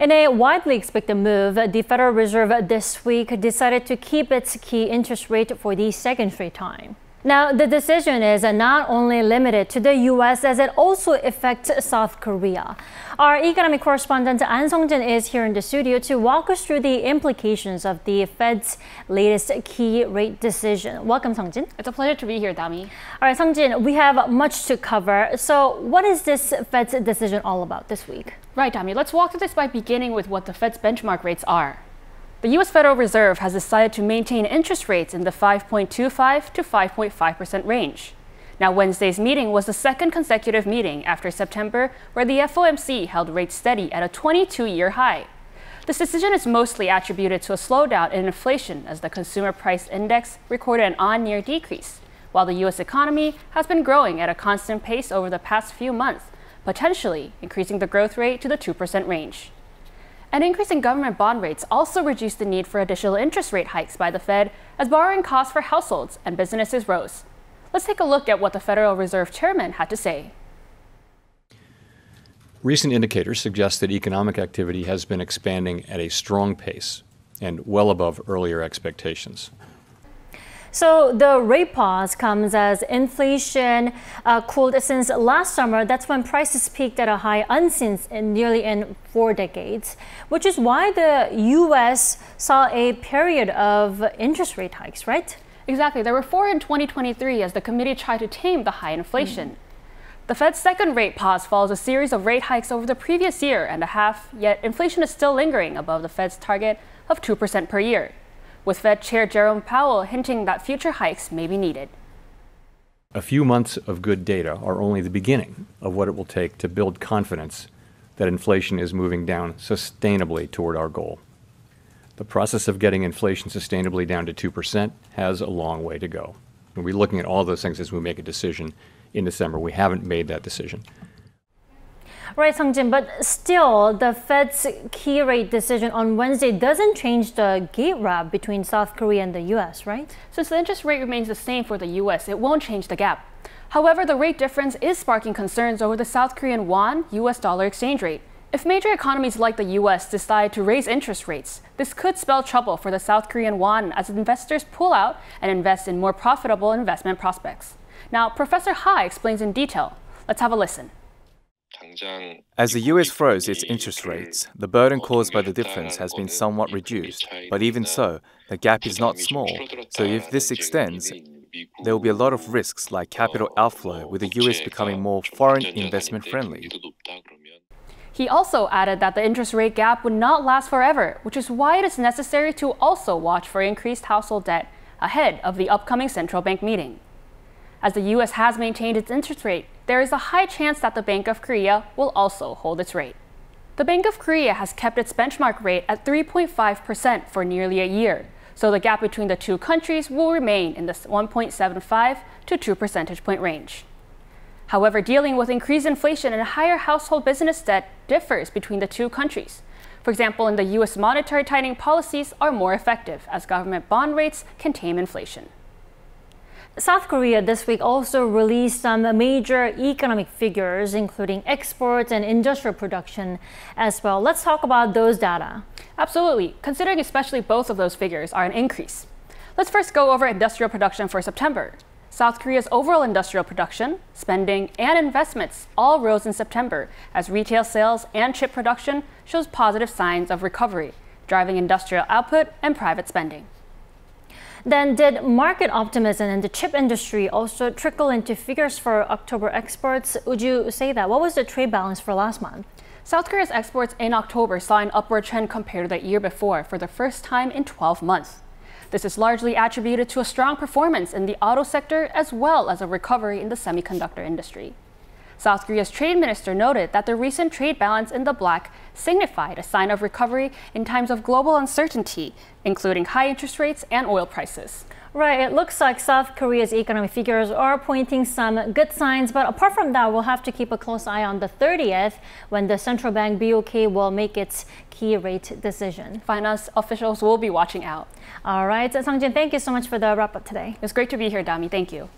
In a widely expected move, the Federal Reserve this week decided to keep its key interest rate for the second straight time. Now, the decision is not only limited to the U.S. as it also affects South Korea. Our economic correspondent Ahn Sung-jin is here in the studio to walk us through the implications of the Fed's latest key rate decision. Welcome, Sung-jin. It's a pleasure to be here, Dami. All right, Sung-jin, we have much to cover. So what is this Fed's decision all about this week? Right, Dami. Let's walk through this by beginning with what the Fed's benchmark rates are. The U.S. Federal Reserve has decided to maintain interest rates in the 5.25 to 5.5% range. Now, Wednesday's meeting was the second consecutive meeting after September where the FOMC held rates steady at a 22-year high. This decision is mostly attributed to a slowdown in inflation as the Consumer Price Index recorded an on-year decrease, while the U.S. economy has been growing at a constant pace over the past few months, potentially increasing the growth rate to the 2% range. An increase in government bond rates also reduced the need for additional interest rate hikes by the Fed as borrowing costs for households and businesses rose. Let's take a look at what the Federal Reserve Chairman had to say. Recent indicators suggest that economic activity has been expanding at a strong pace and well above earlier expectations. So the rate pause comes as inflation cooled since last summer. That's when prices peaked at a high unseen nearly in 4 decades, which is why the U.S. saw a period of interest rate hikes, right? Exactly. There were 4 in 2023 as the committee tried to tame the high inflation. The Fed's second rate pause follows a series of rate hikes over the previous year and a half, yet inflation is still lingering above the Fed's target of 2% per year, with Fed Chair Jerome Powell hinting that future hikes may be needed. A few months of good data are only the beginning of what it will take to build confidence that inflation is moving down sustainably toward our goal. The process of getting inflation sustainably down to 2% has a long way to go. We'll be looking at all those things as we make a decision in December. We haven't made that decision. Right, Sung-jin, but still, the Fed's key rate decision on Wednesday doesn't change the gate gap between South Korea and the U.S., right? Since the interest rate remains the same for the U.S., it won't change the gap. However, the rate difference is sparking concerns over the South Korean won-U.S. dollar exchange rate. If major economies like the U.S. decide to raise interest rates, this could spell trouble for the South Korean won as investors pull out and invest in more profitable investment prospects. Now, Professor Ha explains in detail. Let's have a listen. As the US froze its interest rates, the burden caused by the difference has been somewhat reduced. But even so, the gap is not small. So if this extends, there will be a lot of risks like capital outflow, with the US becoming more foreign investment friendly. He also added that the interest rate gap would not last forever, which is why it is necessary to also watch for increased household debt ahead of the upcoming central bank meeting. As the U.S. has maintained its interest rate, there is a high chance that the Bank of Korea will also hold its rate. The Bank of Korea has kept its benchmark rate at 3.5% for nearly a year, so the gap between the two countries will remain in the 1.75 to 2 percentage point range. However, dealing with increased inflation and higher household business debt differs between the two countries. For example, in the U.S., monetary tightening policies are more effective as government bond rates can tame inflation. South Korea this week also released some major economic figures, including exports and industrial production as well. Let's talk about those data. Absolutely, considering especially both of those figures are an increase. Let's first go over industrial production for September. South Korea's overall industrial production, spending, and investments all rose in September as retail sales and chip production shows positive signs of recovery, driving industrial output and private spending. Then did market optimism in the chip industry also trickle into figures for October exports? Would you say that? What was the trade balance for last month? South Korea's exports in October saw an upward trend compared to the year before for the first time in 12 months. This is largely attributed to a strong performance in the auto sector as well as a recovery in the semiconductor industry. South Korea's trade minister noted that the recent trade balance in the black signified a sign of recovery in times of global uncertainty, including high interest rates and oil prices. Right, it looks like South Korea's economic figures are pointing some good signs, but apart from that, we'll have to keep a close eye on the 30th when the central bank BOK will make its key rate decision. Finance officials will be watching out. All right, Sung-jin, thank you so much for the wrap-up today. It's great to be here, Dami. Thank you.